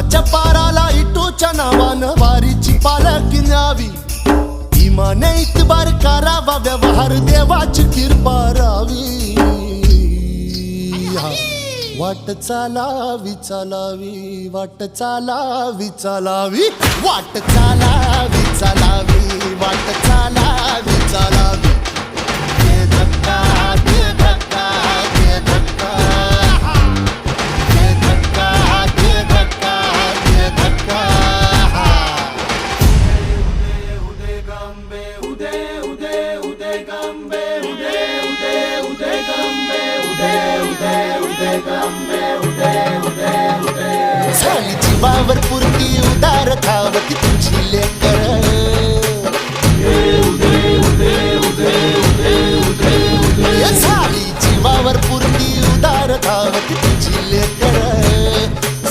इमानाच्या पाराला इटूच्या नावानं वारीची पालखी न्यावी, इमाने इतबार करावा, व्यवहार देवाची कृपा रावी। वाट चालावी चालावी, वाट चालावी चालावी, वाट चालावी चालावी, वाट चालावी चालावी। दे धक्का दे धक्का दे धक्का, दे धक्का दे धक्का दे धक्का। उदे गंबे उदे उदे उदे गंबे उदे उदे उदे गंबे उदे उदे उदे गंबे उदे उदे उदे। झाली जीवावर